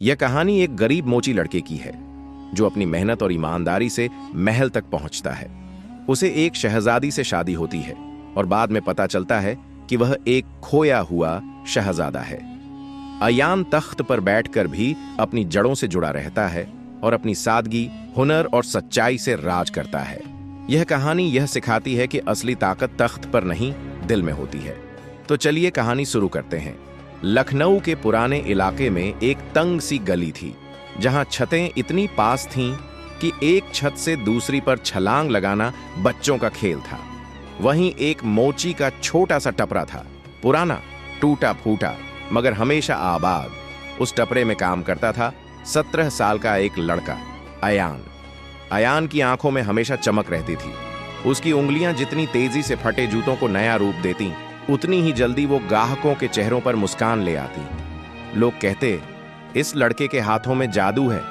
यह कहानी एक गरीब मोची लड़के की है जो अपनी मेहनत और ईमानदारी से महल तक पहुंचता है। उसे एक शहजादी से शादी होती है और बाद में पता चलता है कि वह एक खोया हुआ शहजादा है। अयान तख्त पर बैठकर भी अपनी जड़ों से जुड़ा रहता है और अपनी सादगी, हुनर और सच्चाई से राज करता है। यह कहानी यह सिखाती है कि असली ताकत तख्त पर नहीं, दिल में होती है। तो चलिए कहानी शुरू करते हैं। लखनऊ के पुराने इलाके में एक तंग सी गली थी जहां छतें इतनी पास थीं कि एक छत से दूसरी पर छलांग लगाना बच्चों का खेल था। वहीं एक मोची का छोटा सा टपरा था, पुराना, टूटा फूटा मगर हमेशा आबाद। उस टपरे में काम करता था 17 साल का एक लड़का, अयान। अयान की आंखों में हमेशा चमक रहती थी। उसकी उंगलियां जितनी तेजी से फटे जूतों को नया रूप देती, उतनी ही जल्दी वो ग्राहकों के चेहरों पर मुस्कान ले आती। लोग कहते, इस लड़के के हाथों में जादू है,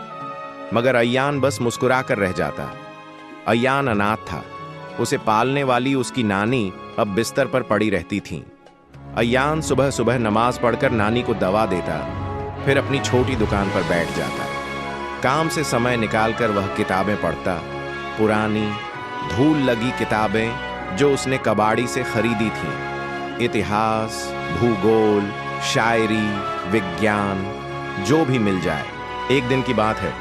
मगर अयान बस मुस्कुरा कर रह जाता। अयान अनाथ था। उसे पालने वाली उसकी नानी अब बिस्तर पर पड़ी रहती थी। अयान सुबह सुबह नमाज पढ़कर नानी को दवा देता, फिर अपनी छोटी दुकान पर बैठ जाता। काम से समय निकालकर वह किताबें पढ़ता, पुरानी धूल लगी किताबें जो उसने कबाड़ी से खरीदी थीं। इतिहास, भूगोल, शायरी, विज्ञान, जो भी मिल जाए। एक दिन की बात है,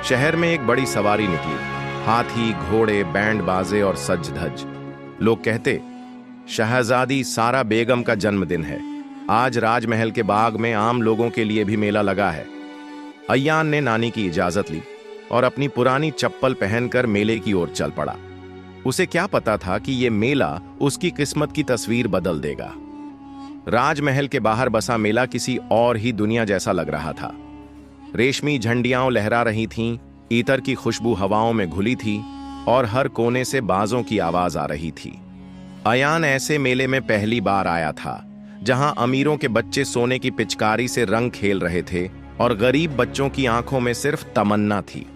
शहर में एक बड़ी सवारी निकली। हाथी, घोड़े, बैंड बाजे और सज धज। लोग कहते, शहजादी सारा बेगम का जन्मदिन है। आज राजमहल के बाग में आम लोगों के लिए भी मेला लगा है। अयान ने नानी की इजाजत ली और अपनी पुरानी चप्पल पहनकर मेले की ओर चल पड़ा। उसे क्या पता था कि यह मेला उसकी किस्मत की तस्वीर बदल देगा। राजमहल के बाहर बसा मेला किसी और ही दुनिया जैसा लग रहा था। रेशमी झंडियां लहरा रही थीं, ईतर की खुशबू हवाओं में घुली थी और हर कोने से बाजों की आवाज आ रही थी। अयान ऐसे मेले में पहली बार आया था जहां अमीरों के बच्चे सोने की पिचकारी से रंग खेल रहे थे और गरीब बच्चों की आंखों में सिर्फ तमन्ना थी।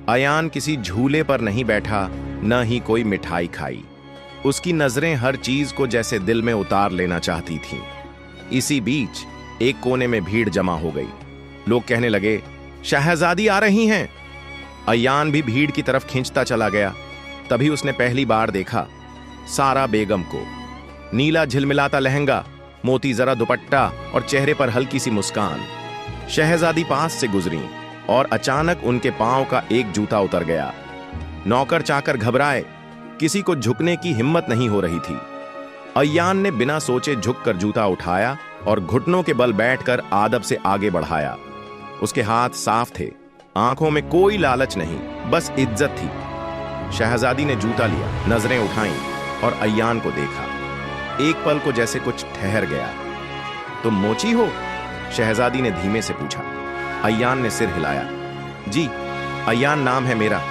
अयान किसी झूले पर नहीं बैठा, न ही कोई मिठाई खाई। उसकी नजरें हर चीज को जैसे दिल में उतार लेना चाहती थीं। इसी बीच एक कोने में भीड़ जमा हो गई। लोग कहने लगे, शहजादी आ रही हैं। अयान भी भीड़ की तरफ खींचता चला गया। तभी उसने पहली बार देखा सारा बेगम को। नीला झिलमिलाता लहंगा, मोती जरा दुपट्टा और चेहरे पर हल्की सी मुस्कान। शहजादी पास से गुजरी और अचानक उनके पांव का एक जूता उतर गया। नौकर चाकर घबराए, किसी को झुकने की हिम्मत नहीं हो रही थी। अयान ने बिना सोचे झुककर जूता उठाया और घुटनों के बल बैठकर आदब से आगे बढ़ाया। उसके हाथ साफ थे, आंखों में कोई लालच नहीं, बस इज्जत थी। शहजादी ने जूता लिया, नजरें उठाईं और अयान को देखा। एक पल को जैसे कुछ ठहर गया। तुम मोची हो? शहजादी ने धीमे से पूछा। अयान ने सिर हिलाया। जी, अयान नाम है मेरा।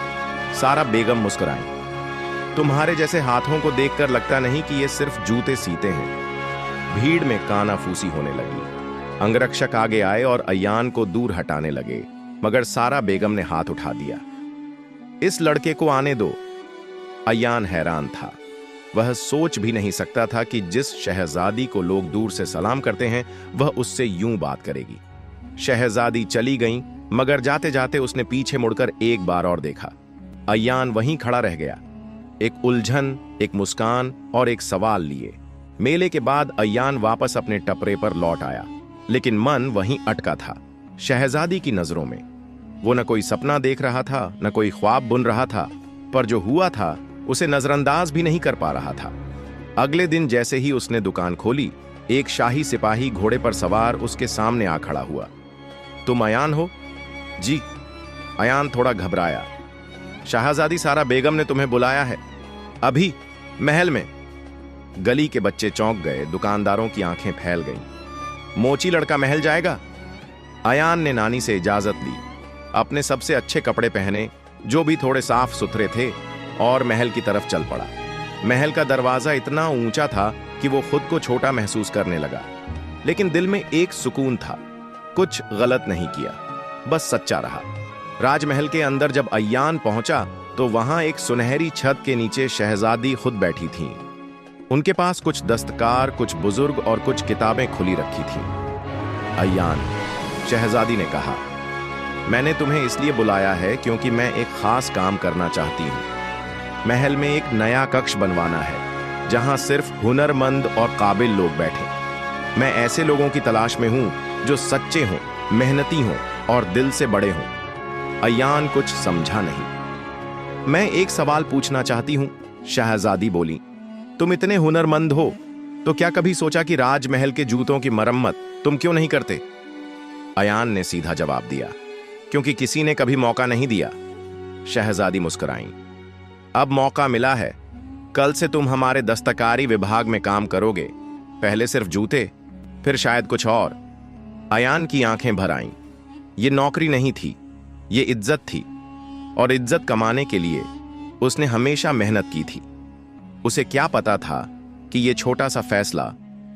सारा बेगम मुस्कुराई। तुम्हारे जैसे हाथों को देखकर लगता नहीं कि ये सिर्फ जूते सीते हैं। भीड़ में कानाफूसी होने लगी। अंगरक्षक आगे आए और अयान को दूर हटाने लगे, मगर सारा बेगम ने हाथ उठा दिया। इस लड़के को आने दो। अयान हैरान था। वह सोच भी नहीं सकता था कि जिस शहजादी को लोग दूर से सलाम करते हैं, वह उससे यूं बात करेगी। शहजादी चली गई, मगर जाते जाते उसने पीछे मुड़कर एक बार और देखा। अयान वहीं खड़ा रह गया, एक उलझन, एक मुस्कान और एक सवाल लिए। मेले के बाद अयान वापस अपने टपरे पर लौट आया, लेकिन मन वहीं अटका था, शहजादी की नजरों में। वो न कोई सपना देख रहा था, न कोई ख्वाब बुन रहा था, पर जो हुआ था उसे नजरअंदाज भी नहीं कर पा रहा था। अगले दिन जैसे ही उसने दुकान खोली, एक शाही सिपाही घोड़े पर सवार उसके सामने आ खड़ा हुआ। तुम अयान हो? जी। अयान थोड़ा घबराया। शहजादी सारा बेगम ने तुम्हें बुलाया है, अभी महल में। गली के बच्चे चौंक गए, दुकानदारों की आंखें फैल गईं। मोची लड़का महल जाएगा? अयान ने नानी से इजाजत ली, अपने सबसे अच्छे कपड़े पहने, जो भी थोड़े साफ सुथरे थे, और महल की तरफ चल पड़ा। महल का दरवाजा इतना ऊंचा था कि वो खुद को छोटा महसूस करने लगा, लेकिन दिल में एक सुकून था। कुछ गलत नहीं किया, बस सच्चा रहा। राजमहल के अंदर जब अयान पहुंचा तो वहां एक सुनहरी छत के नीचे शहजादी खुद बैठी थीं। उनके पास कुछ दस्तकार, कुछ बुजुर्ग और कुछ किताबें खुली रखी थीं। अयान, शहजादी ने कहा, मैंने तुम्हें इसलिए बुलाया है क्योंकि मैं एक खास काम करना चाहती हूँ। महल में एक नया कक्ष बनवाना है जहां सिर्फ हुनरमंद और काबिल लोग बैठे। मैं ऐसे लोगों की तलाश में हूं जो सच्चे हों, मेहनती हों और दिल से बड़े हों। अयान कुछ समझा नहीं। मैं एक सवाल पूछना चाहती हूं, शहजादी बोली। तुम इतने हुनरमंद हो तो क्या कभी सोचा कि राजमहल के जूतों की मरम्मत तुम क्यों नहीं करते? अयान ने सीधा जवाब दिया, क्योंकि किसी ने कभी मौका नहीं दिया। शहजादी मुस्कुराई। अब मौका मिला है। कल से तुम हमारे दस्तकारी विभाग में काम करोगे। पहले सिर्फ जूते, फिर शायद कुछ और। अयान की आंखें भर आईं। ये नौकरी नहीं थी, ये इज्जत थी, और इज्जत कमाने के लिए उसने हमेशा मेहनत की थी। उसे क्या पता था कि ये छोटा सा फैसला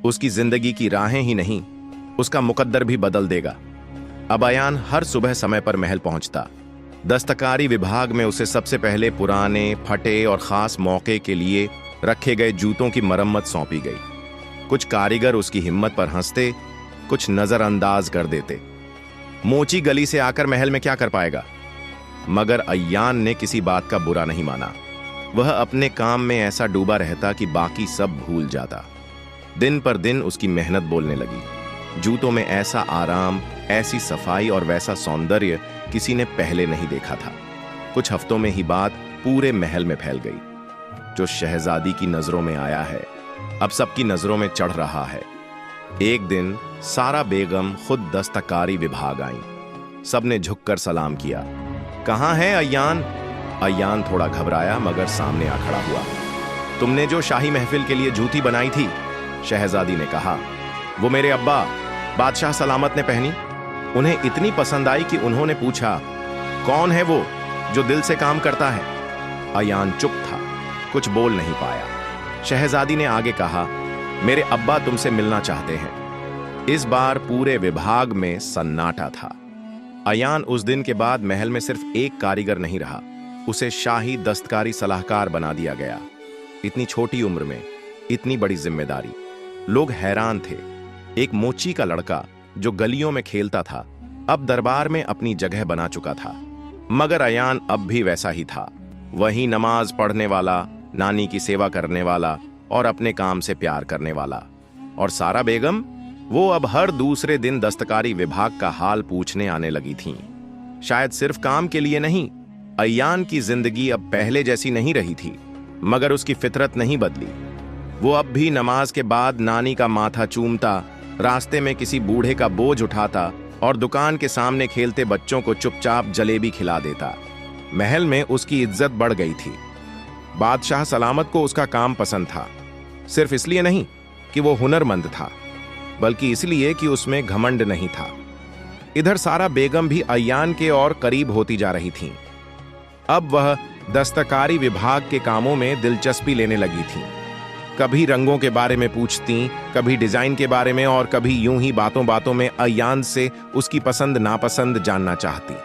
उसकी जिंदगी की राहें ही नहीं, उसका मुकद्दर भी बदल देगा। अब अयान हर सुबह समय पर महल पहुंचता। दस्तकारी विभाग में उसे सबसे पहले पुराने, फटे और खास मौके के लिए रखे गए जूतों की मरम्मत सौंपी गई। कुछ कारीगर उसकी हिम्मत पर हंसते, कुछ नजरअंदाज कर देते। मोची गली से आकर महल में क्या कर पाएगा? मगर अयान ने किसी बात का बुरा नहीं माना। वह अपने काम में ऐसा डूबा रहता कि बाकी सब भूल जाता। दिन पर दिन उसकी मेहनत बोलने लगी। जूतों में ऐसा आराम, ऐसी सफाई और वैसा सौंदर्य किसी ने पहले नहीं देखा था। कुछ हफ्तों में ही बात पूरे महल में फैल गई। जो शहजादी की नजरों में आया है, अब सबकी नजरों में चढ़ रहा है। एक दिन सारा बेगम खुद दस्तकारी विभाग आई। सबने झुककर सलाम किया। कहाँ है अयान? अयान थोड़ा घबराया मगर सामने आ खड़ा हुआ। तुमने जो शाही महफिल के लिए जूती बनाई थी, शहजादी ने कहा, वो मेरे अब्बा बादशाह सलामत ने पहनी। उन्हें इतनी पसंद आई कि उन्होंने पूछा, कौन है वो जो दिल से काम करता है? अयान चुप था, कुछ बोल नहीं पाया। शहजादी ने आगे कहा, मेरे अब्बा तुमसे मिलना चाहते हैं। इस बार पूरे विभाग में सन्नाटा था। अयान उस दिन के बाद महल में सिर्फ एक कारीगर नहीं रहा, उसे शाही दस्तकारी सलाहकार बना दिया गया। इतनी छोटी उम्र में इतनी बड़ी जिम्मेदारी। लोग हैरान थे। एक मोची का लड़का जो गलियों में खेलता था, अब दरबार में अपनी जगह बना चुका था। मगर अयान अब भी वैसा ही था, वही नमाज पढ़ने वाला, नानी की सेवा करने वाला और अपने काम से प्यार करने वाला। और सारा बेगम, वो अब हर दूसरे दिन दस्तकारी विभाग का हाल पूछने आने लगी थीं। शायद सिर्फ काम के लिए नहीं। अयान की जिंदगी अब पहले जैसी नहीं रही थी, मगर उसकी फितरत नहीं बदली। वो अब भी नमाज के बाद नानी का माथा चूमता, रास्ते में किसी बूढ़े का बोझ उठाता और दुकान के सामने खेलते बच्चों को चुपचाप जलेबी खिला देता। महल में उसकी इज्जत बढ़ गई थी। बादशाह सलामत को उसका काम पसंद था, सिर्फ इसलिए नहीं कि वो हुनरमंद था, बल्कि इसलिए कि उसमें घमंड नहीं था। इधर सारा बेगम भी अयान के और करीब होती जा रही थीं। अब वह दस्तकारी विभाग के कामों में दिलचस्पी लेने लगी थीं। कभी रंगों के बारे में पूछती, कभी डिजाइन के बारे में, और कभी यूं ही बातों बातों में अयान से उसकी पसंद नापसंद जानना चाहती।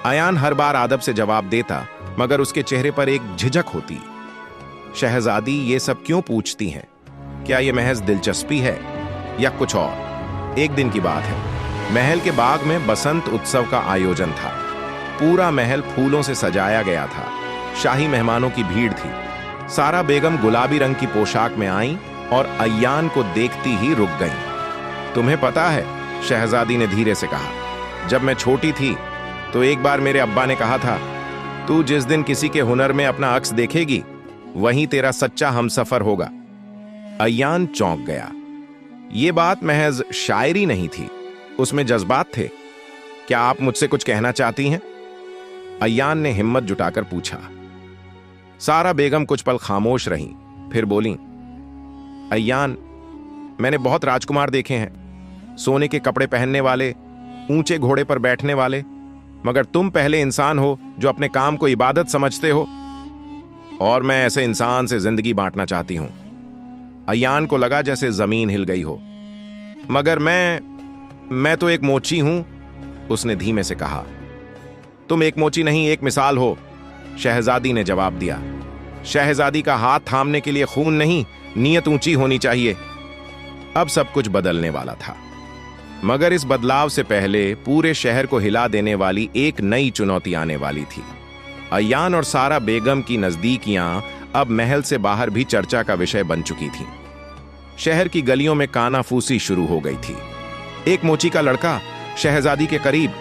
अयान हर बार अदब से जवाब देता, मगर उसके चेहरे पर एक झिझक होती। शहजादी ये सब क्यों पूछती हैं? क्या ये महज दिलचस्पी है या कुछ और? एक दिन की बात है, महल के बाग में बसंत उत्सव का आयोजन था। पूरा महल फूलों से सजाया गया था। शाही मेहमानों की भीड़ थी। सारा बेगम गुलाबी रंग की पोशाक में आई और अयान को देखती ही रुक गईं। तुम्हें पता है, शहजादी ने धीरे से कहा, जब मैं छोटी थी तो एक बार मेरे अब्बा ने कहा था, तू जिस दिन किसी के हुनर में अपना अक्स देखेगी, वहीं तेरा सच्चा हमसफर होगा। अयान चौंक गया। ये बात महज शायरी नहीं थी, उसमें जज्बात थे। क्या आप मुझसे कुछ कहना चाहती हैं? अयान ने हिम्मत जुटाकर पूछा। सारा बेगम कुछ पल खामोश रहीं, फिर बोली, अयान, मैंने बहुत राजकुमार देखे हैं, सोने के कपड़े पहनने वाले, ऊंचे घोड़े पर बैठने वाले, मगर तुम पहले इंसान हो जो अपने काम को इबादत समझते हो, और मैं ऐसे इंसान से जिंदगी बांटना चाहती हूं। अयान को लगा जैसे जमीन हिल गई हो। मगर मैं तो एक मोची हूं, उसने धीमे से कहा। तुम एक मोची नहीं, एक मिसाल हो, शहजादी ने जवाब दिया। शहजादी का हाथ थामने के लिए खून नहीं, नीयत ऊंची होनी चाहिए। अब सब कुछ बदलने वाला था। मगर इस बदलाव से पहले पूरे शहर को हिला देने वाली एक नई चुनौती आने वाली थी। अय्यान और सारा बेगम की नजदीकियां अब महल से बाहर भी चर्चा का विषय बन चुकी थीं। शहर की गलियों में कानाफूसी शुरू हो गई थी। एक मोची का लड़का शहजादी के करीब,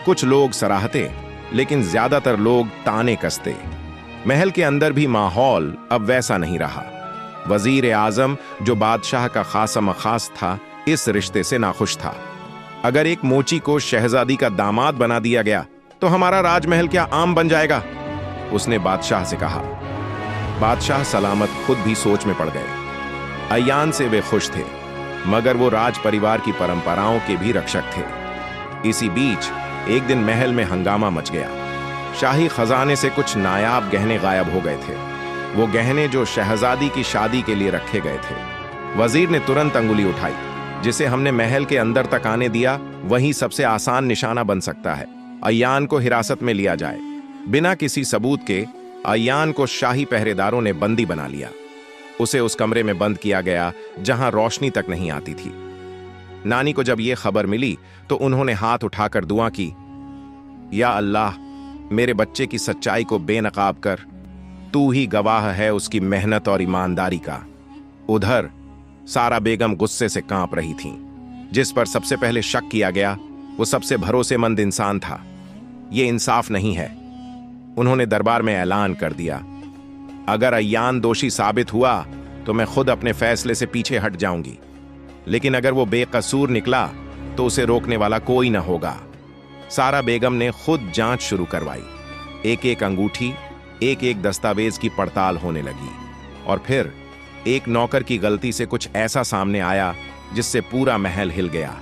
कुछ लोग सराहते, लेकिन ज्यादातर लोग ताने कसते। महल के अंदर भी माहौल अब वैसा नहीं रहा। वजीर आजम, जो बादशाह का खासा खास था, इस रिश्ते से नाखुश था। अगर एक मोची को शहजादी का दामाद बना दिया गया तो हमारा राजमहल क्या आम बन जाएगा, उसने बादशाह से कहा। बादशाह सलामत खुद भी सोच में पड़ गए। अय्यान से वे खुश थे, मगर वो राज परिवार की परंपराओं के भी रक्षक थे। इसी बीच एक दिन महल में हंगामा मच गया। शाही खजाने से कुछ नायाब गहने गायब हो गए थे, वो गहने जो शहजादी की शादी के लिए रखे गए थे। वजीर ने तुरंत अंगुली उठाई। जिसे हमने महल के अंदर तक आने दिया, वही सबसे आसान निशाना बन सकता है। अय्यान को हिरासत में लिया जाए। बिना किसी सबूत के अय्यान को शाही पहरेदारों ने बंदी बना लिया। उसे उस कमरे में बंद किया गया जहां रोशनी तक नहीं आती थी। नानी को जब यह खबर मिली तो उन्होंने हाथ उठाकर दुआ की, या अल्लाह, मेरे बच्चे की सच्चाई को बेनकाब कर, तू ही गवाह है उसकी मेहनत और ईमानदारी का। उधर सारा बेगम गुस्से से कांप रही थीं। जिस पर सबसे पहले शक किया गया वो सबसे भरोसेमंद इंसान था। ये इंसाफ नहीं है। उन्होंने दरबार में ऐलान कर दिया, अगर अय्यान दोषी साबित हुआ तो मैं खुद अपने फैसले से पीछे हट जाऊंगी, लेकिन अगर वो बेकसूर निकला तो उसे रोकने वाला कोई न होगा। सारा बेगम ने खुद जांच शुरू करवाई। एक एक अंगूठी, एक एक दस्तावेज की पड़ताल होने लगी, और फिर एक नौकर की गलती से कुछ ऐसा सामने आया जिससे पूरा महल हिल गया।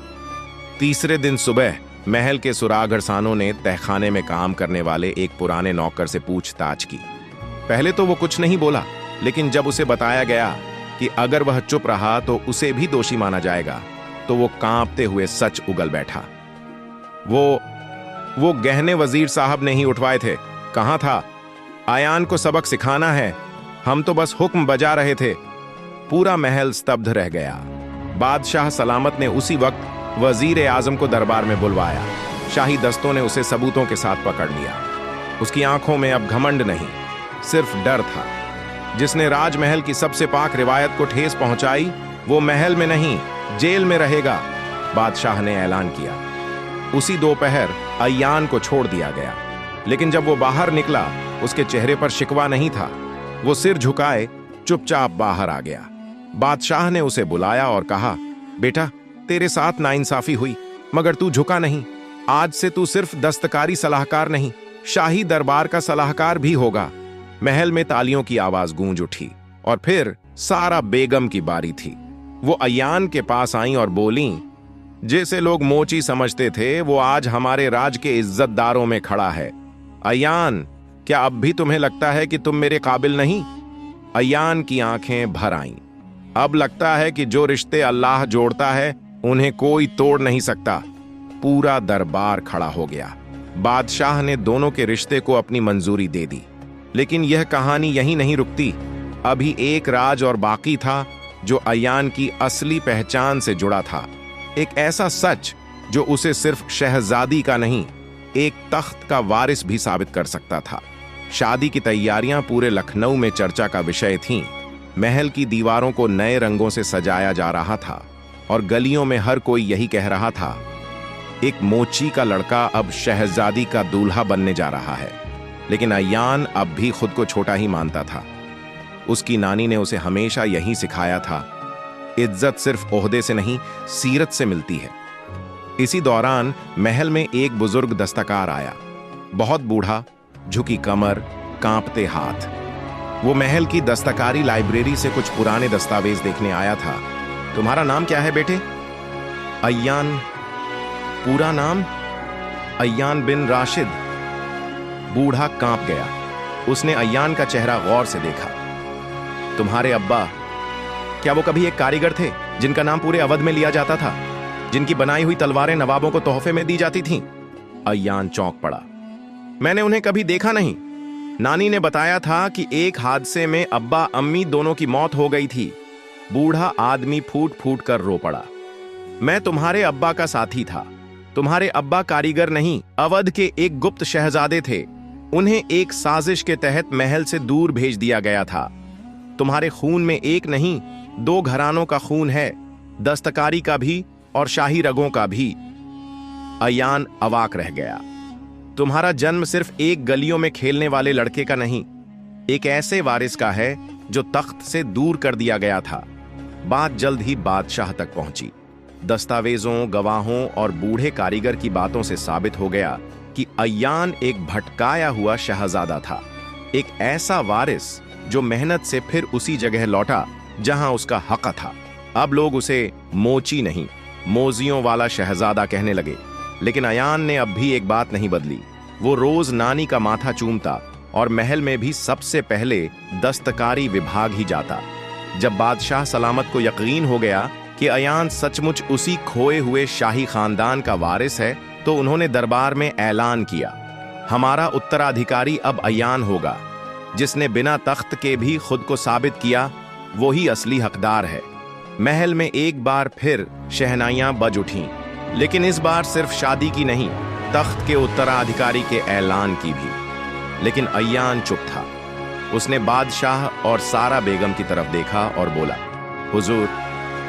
तीसरे दिन सुबह महल के सुरागरसानों ने तहखाने में काम करने वाले एक पुराने नौकर से पूछताछ की। पहले तो वो कुछ नहीं बोला, लेकिन जब उसे बताया गया कि अगर वह चुप रहा तो उसे भी दोषी माना जाएगा, तो वो कांपते हुए सच उगल बैठा। वो गहने वजीर साहब ने ही उठवाए थे। कहां था? अय्यान को सबक सिखाना है, हम तो बस हुक्म बजा रहे थे। पूरा महल स्तब्ध रह गया। बादशाह सलामत ने उसी वक्त वजीर आजम को दरबार में बुलवाया। शाही दस्तों ने उसे सबूतों के साथ पकड़ लिया। उसकी आंखों में अब घमंड नहीं, सिर्फ डर था। जिसने राजमहल की सबसे पाक रिवायत को ठेस पहुंचाई, वो महल में नहीं, जेल में रहेगा, बादशाह ने ऐलान किया। उसी दोपहर अय्यान को छोड़ दिया गया, लेकिन जब वो बाहर निकला उसके चेहरे पर शिकवा नहीं था। वो सिर झुकाए चुपचाप बाहर आ गया। बादशाह ने उसे बुलाया और कहा, बेटा, तेरे साथ नाइंसाफी हुई, मगर तू झुका नहीं। आज से तू सिर्फ दस्तकारी सलाहकार नहीं, शाही दरबार का सलाहकार भी होगा। महल में तालियों की आवाज गूंज उठी, और फिर सारा बेगम की बारी थी। वो अय्यान के पास आईं और बोलीं, जैसे लोग मोची समझते थे, वो आज हमारे राज के इज्जतदारों में खड़ा है। अय्यान, क्या अब भी तुम्हें लगता है कि तुम मेरे काबिल नहीं? अय्यान की आंखें भर आईं। अब लगता है कि जो रिश्ते अल्लाह जोड़ता है उन्हें कोई तोड़ नहीं सकता। पूरा दरबार खड़ा हो गया। बादशाह ने दोनों के रिश्ते को अपनी मंजूरी दे दी। लेकिन यह कहानी यहीं नहीं रुकती। अभी एक राज और बाकी था जो अय्यान की असली पहचान से जुड़ा था। एक ऐसा सच जो उसे सिर्फ शहजादी का नहीं, एक तख्त का वारिस भी साबित कर सकता था। शादी की तैयारियां पूरे लखनऊ में चर्चा का विषय थीं। महल की दीवारों को नए रंगों से सजाया जा रहा था, और गलियों में हर कोई यही कह रहा था, एक मोची का लड़का अब शहजादी का दूल्हा बनने जा रहा है। लेकिन अय्यान अब भी खुद को छोटा ही मानता था। उसकी नानी ने उसे हमेशा यही सिखाया था, इज्जत सिर्फ ओहदे से नहीं, सीरत से मिलती है। इसी दौरान महल में एक बुजुर्ग दस्तकार आया, बहुत बूढ़ा, झुकी कमर, कांपते हाथ। वो महल की दस्तकारी लाइब्रेरी से कुछ पुराने दस्तावेज देखने आया था। तुम्हारा नाम क्या है बेटे? अय्यान। पूरा नाम? अय्यान बिन राशिद। बूढ़ा कांप गया। उसने अय्यान का चेहरा गौर से देखा। तुम्हारे अब्बा, क्या वो कभी एक कारीगर थे जिनका नाम पूरे अवध में लिया जाता था, जिनकी बनाई हुई तलवारें नवाबों को तोहफे में दी जाती थीं? अय्यान चौंक पड़ा। मैंने उन्हें कभी देखा नहीं। नानी ने बताया था कि एक हादसे में अब्बा अम्मी दोनों की मौत हो गई थी। बूढ़ा आदमी फूट फूट कर रो पड़ा। मैं तुम्हारे अब्बा का साथी था। तुम्हारे अब्बा कारीगर नहीं, अवध के एक गुप्त शहजादे थे। उन्हें एक साजिश के तहत महल से दूर भेज दिया गया था। तुम्हारे खून में एक नहीं, 2 घरानों का खून है, दस्तकारी का भी और शाही रगों का भी। अयान अवाक रह गया। तुम्हारा जन्म सिर्फ एक गलियों में खेलने वाले लड़के का नहीं, एक ऐसे वारिस का है जो तख्त से दूर कर दिया गया था। बात जल्द ही बादशाह तक पहुंची। दस्तावेजों, गवाहों और बूढ़े कारीगर की बातों से साबित हो गया कि अयान एक भटकाया हुआ शहजादा था, एक ऐसा वारिस जो मेहनत से फिर उसी जगह लौटा जहां उसका हक था। अब लोग उसे मोची नहीं, मोजियों वाला शहजादा कहने लगे। लेकिन अयान ने अब भी एक बात नहीं बदली। वो रोज नानी का माथा चूमता और महल में भी सबसे पहले दस्तकारी विभाग ही जाता। जब बादशाह सलामत को यकीन हो गया कि अयान सचमुच उसी खोए हुए शाही खानदान का वारिस है, तो उन्होंने दरबार में ऐलान किया, हमारा उत्तराधिकारी अब अयान होगा। जिसने बिना तख्त के भी खुद को साबित किया, वो ही असली हकदार है। महल में एक बार फिर शहनाइयां बज उठीं, लेकिन इस बार सिर्फ शादी की नहीं, तख्त के उत्तराधिकारी के ऐलान की भी। लेकिन अयान चुप था। उसने बादशाह और सारा बेगम की तरफ देखा और बोला, हुजूर,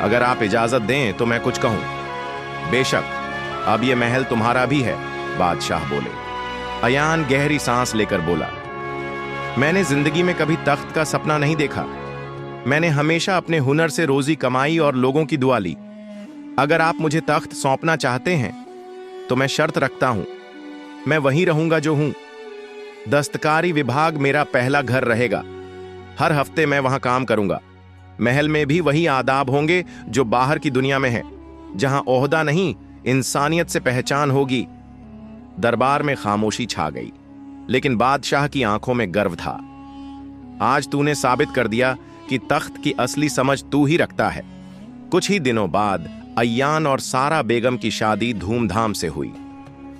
अगर आप इजाजत दें तो मैं कुछ कहूं। बेशक, अब यह महल तुम्हारा भी है, बादशाह बोले। अयान गहरी सांस लेकर बोला, मैंने जिंदगी में कभी तख्त का सपना नहीं देखा। मैंने हमेशा अपने हुनर से रोजी कमाई और लोगों की दुआ ली। अगर आप मुझे तख्त सौंपना चाहते हैं तो मैं शर्त रखता हूं, मैं वहीं रहूंगा जो हूं। दस्तकारी विभाग मेरा पहला घर रहेगा। हर हफ्ते मैं वहां काम करूंगा। महल में भी वही आदाब होंगे जो बाहर की दुनिया में है, जहां ओहदा नहीं, इंसानियत से पहचान होगी। दरबार में खामोशी छा गई, लेकिन बादशाह की आंखों में गर्व था। आज तूने साबित कर दिया कि तख्त की असली समझ तू ही रखता है। कुछ ही दिनों बाद अयान और सारा बेगम की शादी धूमधाम से हुई।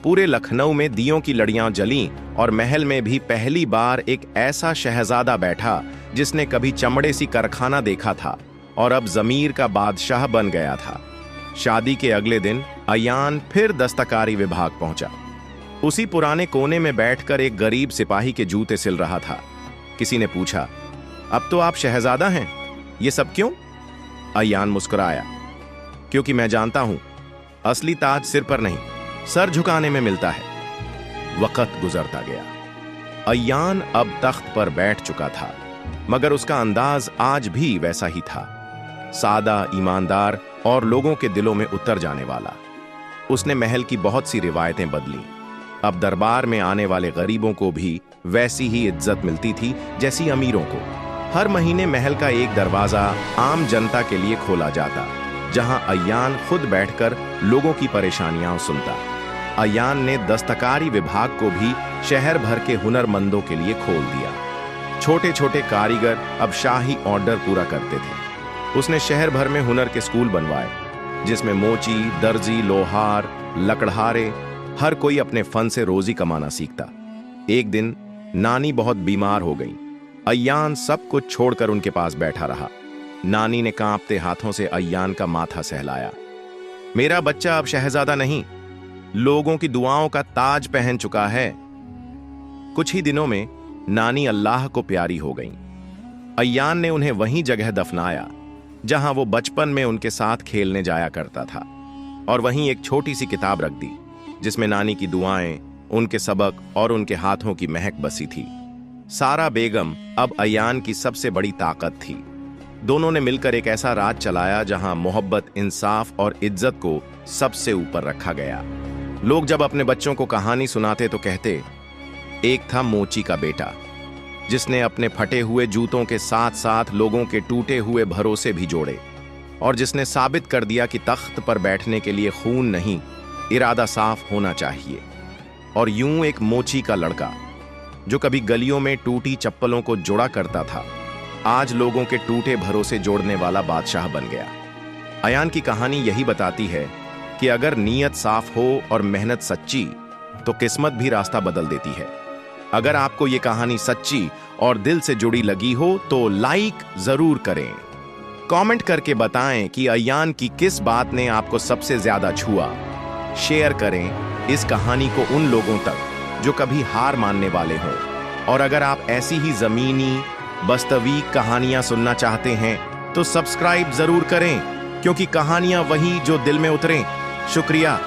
पूरे लखनऊ में दियों की लड़ियां जलीं और महल में भी पहली बार एक ऐसा शहजादा बैठा जिसने कभी चमड़े सी कारखाना देखा था और अब जमीर का बादशाह बन गया था। शादी के अगले दिन अयान फिर दस्तकारी विभाग पहुंचा। उसी पुराने कोने में बैठकर एक गरीब सिपाही के जूते सिल रहा था। किसी ने पूछा, अब तो आप शहजादा हैं, ये सब क्यों? अयान मुस्कुराया, क्योंकि मैं जानता हूं, असली ताज सिर पर नहीं, सर झुकाने में मिलता है। वक्त गुजरता गया। अयान अब तख्त पर बैठ चुका था, मगर उसका अंदाज आज भी वैसा ही था, सादा, ईमानदार और लोगों के दिलों में उतर जाने वाला। उसने महल की बहुत सी रिवायतें बदली। अब दरबार में आने वाले गरीबों को भी वैसी ही इज्जत मिलती थी जैसी अमीरों को। हर महीने महल का एक दरवाजा आम जनता के लिए खोला जाता, जहां अयान खुद बैठकर लोगों की परेशानियां सुनता। अयान ने दस्तकारी विभाग को भी शहर भर के हुनरमंदों के लिए खोल दिया। छोटे छोटे कारीगर अब शाही ऑर्डर पूरा करते थे। उसने शहर भर में हुनर के स्कूल बनवाए, जिसमें मोची, दर्जी, लोहार, लकड़हारे, हर कोई अपने फन से रोजी कमाना सीखता। एक दिन नानी बहुत बीमार हो गई। अयान सब कुछ छोड़कर उनके पास बैठा रहा। नानी ने कांपते हाथों से अयान का माथा सहलाया। मेरा बच्चा अब शहजादा नहीं, लोगों की दुआओं का ताज पहन चुका है। कुछ ही दिनों में नानी अल्लाह को प्यारी हो गईं। अयान ने उन्हें वहीं जगह दफनाया जहां वो बचपन में उनके साथ खेलने जाया करता था, और वहीं एक छोटी सी किताब रख दी जिसमें नानी की दुआएं, उनके सबक और उनके हाथों की महक बसी थी। सारा बेगम अब अयान की सबसे बड़ी ताकत थी। दोनों ने मिलकर एक ऐसा राज चलाया जहां मोहब्बत, इंसाफ और इज्जत को सबसे ऊपर रखा गया। लोग जब अपने बच्चों को कहानी सुनाते तो कहते, एक था मोची का बेटा जिसने अपने फटे हुए जूतों के साथ साथ लोगों के टूटे हुए भरोसे भी जोड़े, और जिसने साबित कर दिया कि तख्त पर बैठने के लिए खून नहीं, इरादा साफ होना चाहिए। और यूं एक मोची का लड़का जो कभी गलियों में टूटी चप्पलों को जोड़ा करता था, आज लोगों के टूटे भरोसे जोड़ने वाला बादशाह बन गया। अयान की कहानी यही बताती है कि अगर नीयत साफ हो और मेहनत सच्ची, तो किस्मत भी रास्ता बदल देती है। अगर आपको ये कहानी सच्ची और दिल से जुड़ी लगी हो तो लाइक जरूर करें। कमेंट करके बताएं कि अयान की किस बात ने आपको सबसे ज्यादा छुआ। शेयर करें इस कहानी को उन लोगों तक जो कभी हार मानने वाले हों। और अगर आप ऐसी ही जमीनी वास्तविक कहानियां सुनना चाहते हैं तो सब्सक्राइब जरूर करें, क्योंकि कहानियां वही जो दिल में उतरें। शुक्रिया।